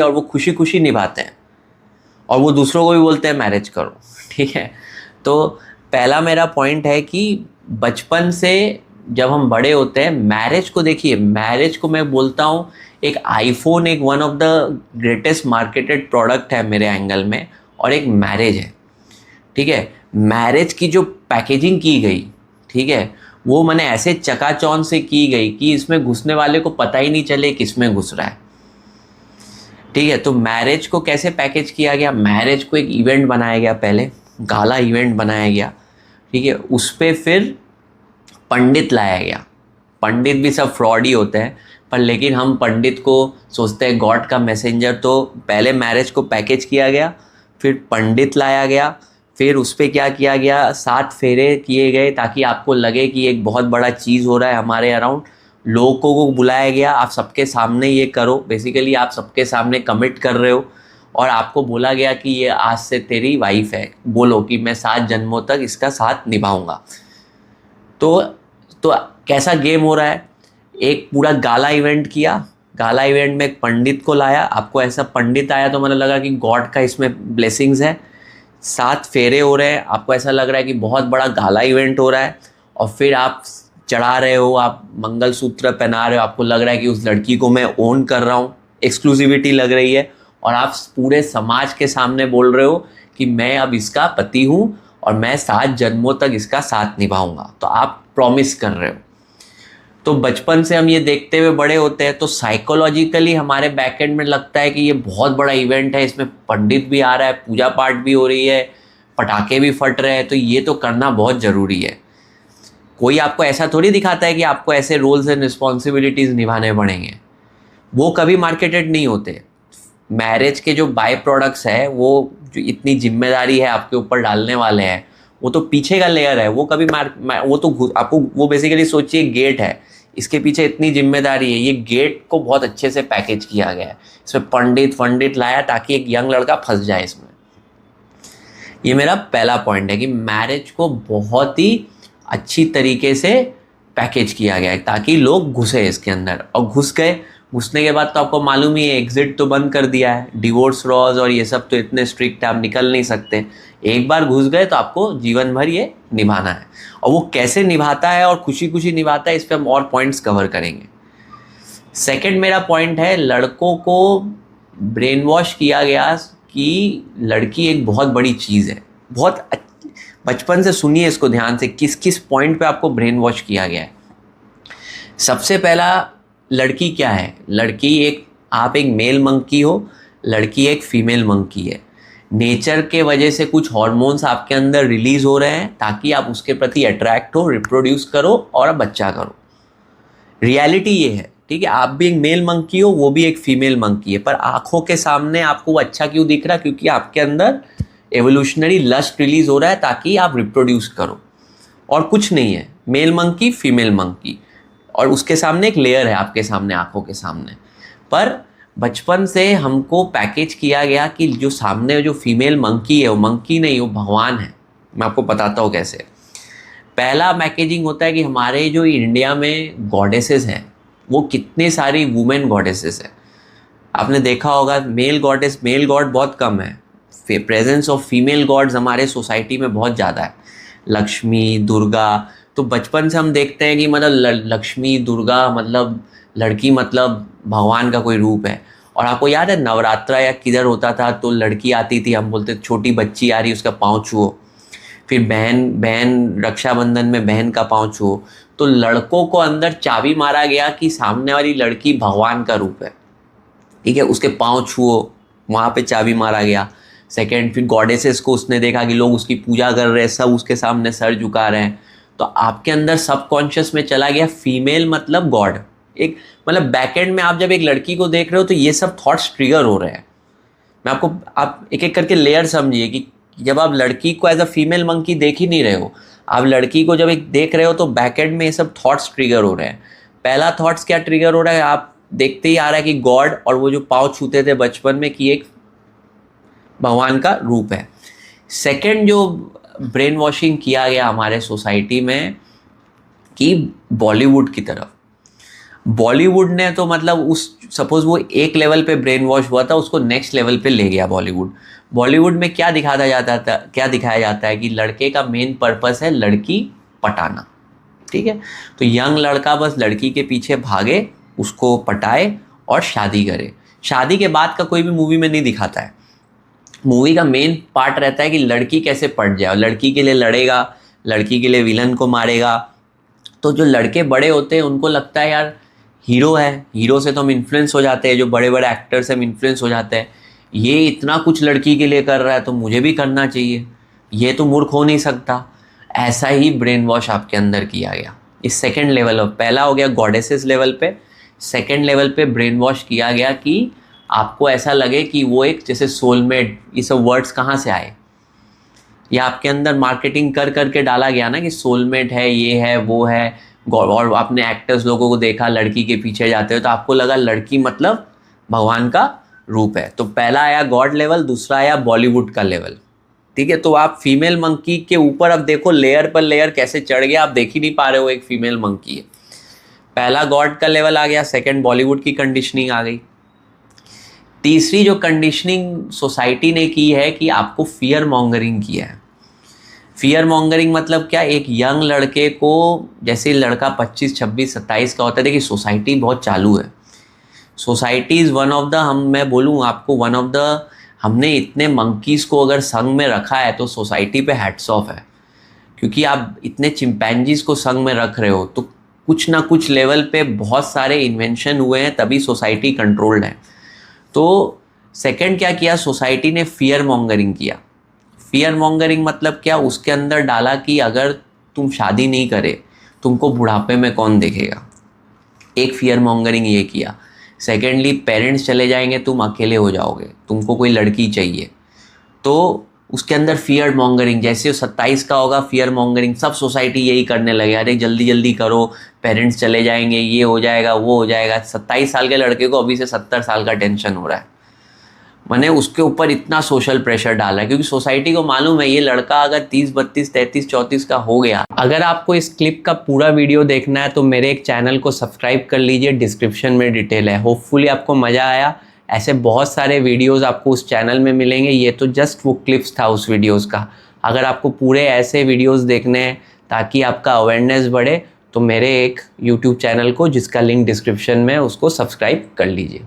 और वो खुशी खुशी निभाते हैं, और वो दूसरों को भी बोलते हैं मैरिज करो। ठीक है, तो पहला मेरा पॉइंट है कि बचपन से जब हम बड़े होते हैं, मैरिज को देखिए, मैरिज को मैं बोलता हूँ एक आईफोन एक one of the greatest marketed product है मेरे एंगल में, और एक मैरिज है। ठीक है, मैरिज की जो पैकेजिंग की गई, ठीक है, वो मैंने ऐसे चकाचौंध से की गई कि इसमें घुसने वाले को पता ही नहीं चले किसमें घुस रहा है। ठीक है, तो मैरिज को कैसे पैकेज किया गया, मैरिज को एक इवेंट बनाया गया, पहले गाला इवेंट बनाया गया। ठीक है, उस पर फिर पंडित लाया गया। पंडित भी सब फ्रॉड ही होते हैं, पर लेकिन हम पंडित को सोचते हैं गॉड का मैसेंजर। तो पहले मैरिज को पैकेज किया गया, फिर पंडित लाया गया, फिर उस पर क्या किया गया, 7 फेरे किए गए ताकि आपको लगे कि एक बहुत बड़ा चीज़ हो रहा है हमारे अराउंड। लोगों को बुलाया गया, आप सबके सामने ये करो, बेसिकली आप सबके सामने कमिट कर रहे हो, और आपको बोला गया कि ये आज से तेरी वाइफ है, बोलो कि मैं 7 जन्मों तक इसका साथ निभाऊंगा। तो कैसा गेम हो रहा है, एक पूरा गाला इवेंट किया, गाला इवेंट में एक पंडित को लाया, आपको ऐसा पंडित आया तो मतलब लगा कि गॉड का इसमें ब्लेसिंग्स है। 7 फेरे हो रहे हैं, आपको ऐसा लग रहा है कि बहुत बड़ा गाला इवेंट हो रहा है, और फिर आप चढ़ा रहे हो, आप मंगलसूत्र पहना रहे हो, आपको लग रहा है कि उस लड़की को मैं ओन कर रहा हूँ, एक्सक्लूसिविटी लग रही है, और आप पूरे समाज के सामने बोल रहे हो कि मैं अब इसका पति हूँ और मैं 7 जन्मों तक इसका साथ निभाऊंगा। तो आप प्रॉमिस कर रहे हो। तो बचपन से हम ये देखते हुए बड़े होते हैं, तो साइकोलॉजिकली हमारे बैकएंड में लगता है कि ये बहुत बड़ा इवेंट है, इसमें पंडित भी आ रहा है, पूजा पाठ भी हो रही है, पटाखे भी फट रहे हैं, तो ये तो करना बहुत ज़रूरी है। कोई आपको ऐसा थोड़ी दिखाता है कि आपको ऐसे रोल्स एंड रिस्पॉन्सिबिलिटीज़ निभाने पड़ेंगे, वो कभी मार्केटेड नहीं होते। मैरिज के जो बाय प्रोडक्ट्स है, वो जो इतनी जिम्मेदारी है आपके ऊपर डालने वाले हैं, वो तो पीछे का लेयर है, वो कभी वो तो आपको, वो बेसिकली सोचिए गेट है, इसके पीछे इतनी जिम्मेदारी है। ये गेट को बहुत अच्छे से पैकेज किया गया है, इसमें पंडित लाया ताकि एक यंग लड़का फंस जाए इसमें। ये मेरा पहला पॉइंट है कि मैरिज को बहुत ही अच्छी तरीके से पैकेज किया गया है ताकि लोग घुसे इसके अंदर, और घुस गए। घुसने के बाद तो आपको मालूम ही है, एग्जिट तो बंद कर दिया है, डिवोर्स लॉज और ये सब तो इतने स्ट्रिक्ट है, आप निकल नहीं सकते। एक बार घुस गए तो आपको जीवन भर ये निभाना है, और वो कैसे निभाता है और खुशी खुशी निभाता है, इस पर हम और पॉइंट्स कवर करेंगे। सेकंड मेरा पॉइंट है, लड़कों को ब्रेन वॉश किया गया कि लड़की एक बहुत बड़ी चीज़ है। बहुत बचपन से सुनिए इसको ध्यान से, किस किस पॉइंट पे आपको ब्रेन वॉश किया गया है। सबसे पहला, लड़की क्या है, लड़की एक, आप एक मेल मंकी हो, लड़की एक फीमेल मंकी है। नेचर के वजह से कुछ हार्मोन्स आपके अंदर रिलीज हो रहे हैं ताकि आप उसके प्रति अट्रैक्ट हो, रिप्रोड्यूस करो और बच्चा करो। रियलिटी ये है, ठीक है, आप भी एक मेल मंकी हो, वो भी एक फीमेल मंकी है, पर आंखों के सामने आपको वो अच्छा क्यों दिख रहा है, क्योंकि आपके अंदर एवोल्यूशनरी लस्ट रिलीज हो रहा है ताकि आप रिप्रोड्यूस करो, और कुछ नहीं है। मेल मंकी, फीमेल मंकी, और उसके सामने एक लेयर है आपके सामने, आंखों के सामने। पर बचपन से हमको पैकेज किया गया कि जो सामने जो फीमेल मंकी है, वो मंकी नहीं, वो भगवान है। मैं आपको बताता हूँ कैसे। पहला पैकेजिंग होता है कि हमारे जो इंडिया में गॉडेसेस हैं, वो कितने सारी वुमेन गॉडेसेस हैं। आपने देखा होगा, मेल गॉडेस, मेल गॉड बहुत कम है, प्रेजेंस ऑफ फीमेल गॉड्स हमारे सोसाइटी में बहुत ज़्यादा है। लक्ष्मी, दुर्गा, तो बचपन से हम देखते हैं कि मतलब लक्ष्मी, दुर्गा मतलब लड़की, मतलब भगवान का कोई रूप है। और आपको याद है नवरात्रा या किधर होता था तो लड़की आती थी, हम बोलते छोटी बच्ची आ रही, उसका पाँव छुओ। फिर बहन रक्षाबंधन में बहन का पाँव छुओ। तो लड़कों को अंदर चाबी मारा गया कि सामने वाली लड़की भगवान का रूप है, ठीक है, उसके पाँव छुओ, वहाँ पे चाबी मारा गया। सेकेंड, फिर गॉडेसेस को उसने देखा कि लोग उसकी पूजा कर रहे हैं, सब उसके सामने सर झुका रहे हैं, तो आपके अंदर सबकॉन्शियस में चला गया फीमेल मतलब गॉड। एक मतलब बैकएंड में आप जब एक लड़की को देख रहे हो तो ये सब थॉट्स ट्रिगर हो रहे हैं। मैं आपको, आप एक एक करके लेयर समझिए कि जब आप लड़की को एज अ फीमेल मंकी देख ही नहीं रहे हो, आप लड़की को जब एक देख रहे हो तो बैकएंड में ये सब थॉट्स ट्रिगर हो रहे हैं। पहला थॉट्स क्या ट्रिगर हो रहा है, आप देखते ही आ रहा है कि गॉड, और वो जो पाँव छूते थे बचपन में कि एक भगवान का रूप है। सेकेंड, जो ब्रेन वॉशिंग किया गया हमारे सोसाइटी में कि बॉलीवुड की तरफ, बॉलीवुड ने तो मतलब उस सपोज वो एक लेवल पे ब्रेन वॉश हुआ था, उसको नेक्स्ट लेवल पे ले गया बॉलीवुड। बॉलीवुड में क्या दिखाया जाता है कि लड़के का मेन पर्पस है लड़की पटाना, ठीक है। तो यंग लड़का बस लड़की के पीछे भागे, उसको पटाए और शादी करे। शादी के बाद का कोई भी मूवी में नहीं दिखाता है। मूवी का मेन पार्ट रहता है कि लड़की कैसे पट जाए, लड़की के लिए लड़ेगा, लड़की के लिए विलन को मारेगा। तो जो लड़के बड़े होते हैं उनको लगता है यार हीरो है, हीरो से तो हम इन्फ्लुएंस हो जाते हैं, जो बड़े बड़े एक्टर्स से हम इन्फ्लुएंस हो जाते हैं, ये इतना कुछ लड़की के लिए कर रहा है तो मुझे भी करना चाहिए, ये तो मूर्ख हो नहीं सकता। ऐसा ही ब्रेन वॉश आपके अंदर किया गया इस सेकेंड लेवल ऑफ। पहला हो गया गॉडेसेस लेवल पे, सेकेंड लेवल पे ब्रेन वॉश किया गया कि आपको ऐसा लगे कि वो एक जैसे सोलमेट, ये सब वर्ड्स कहाँ से आए, या आपके अंदर मार्केटिंग कर करके डाला गया ना कि सोलमेट है, ये है, वो है। और आपने एक्टर्स लोगों को देखा लड़की के पीछे जाते हुए तो आपको लगा लड़की मतलब भगवान का रूप है। तो पहला आया गॉड लेवल, दूसरा आया बॉलीवुड का लेवल, ठीक है। तो आप फीमेल मंकी के ऊपर अब देखो लेयर पर लेयर कैसे चढ़ गया, आप देख ही नहीं पा रहे हो एक फीमेल मंकी है। पहला गॉड का लेवल आ गया, सेकंड बॉलीवुड की कंडीशनिंग आ गई। तीसरी जो कंडीशनिंग सोसाइटी ने की है कि आपको फियर मॉन्गरिंग किया है। फियर मॉन्गरिंग मतलब क्या, एक यंग लड़के को, जैसे लड़का 25, 26, 27 का होता है, देखिए सोसाइटी बहुत चालू है। Society is one of the, मैं बोलूँ आपको वन ऑफ द, हमने इतने मंकीज़ को अगर संग में रखा है तो सोसाइटी पे हैट्स ऑफ है। क्योंकि आप इतने चिंपैंजीज़ को संग में रख रहे हो तो कुछ ना कुछ लेवल पे बहुत सारे इन्वेंशन हुए हैं, तभी सोसाइटी कंट्रोल्ड है। तो सेकंड क्या किया सोसाइटी ने, फियर मॉन्गरिंग किया। फियर मॉन्गरिंग मतलब क्या, उसके अंदर डाला कि अगर तुम शादी नहीं करे तुमको बुढ़ापे में कौन देखेगा। एक फियर मॉन्गरिंग ये किया। सेकेंडली पेरेंट्स चले जाएंगे, तुम अकेले हो जाओगे, तुमको कोई लड़की चाहिए। तो उसके अंदर फियर मॉन्गरिंग, जैसे 27 का होगा फियर मॉन्गरिंग, सब सोसाइटी यही करने लगे, अरे जल्दी जल्दी करो, पेरेंट्स चले जाएंगे, ये हो जाएगा, वो हो जाएगा। 27 साल के लड़के को अभी से 70 साल का टेंशन हो रहा है। मैंने उसके ऊपर इतना सोशल प्रेशर डाला है क्योंकि सोसाइटी को मालूम है ये लड़का अगर 30, 32, 33, 34 का हो गया। अगर आपको इस क्लिप का पूरा वीडियो देखना है तो मेरे एक चैनल को सब्सक्राइब कर लीजिए, डिस्क्रिप्शन में डिटेल है। होपफुली आपको मज़ा आया। ऐसे बहुत सारे वीडियोस आपको उस चैनल में मिलेंगे, ये तो जस्ट वो क्लिप्स था उस वीडियोस का। अगर आपको पूरे ऐसे वीडियोस देखने हैं ताकि आपका अवेयरनेस बढ़े तो मेरे एक यूट्यूब चैनल को, जिसका लिंक डिस्क्रिप्शन में है, उसको सब्सक्राइब कर लीजिए।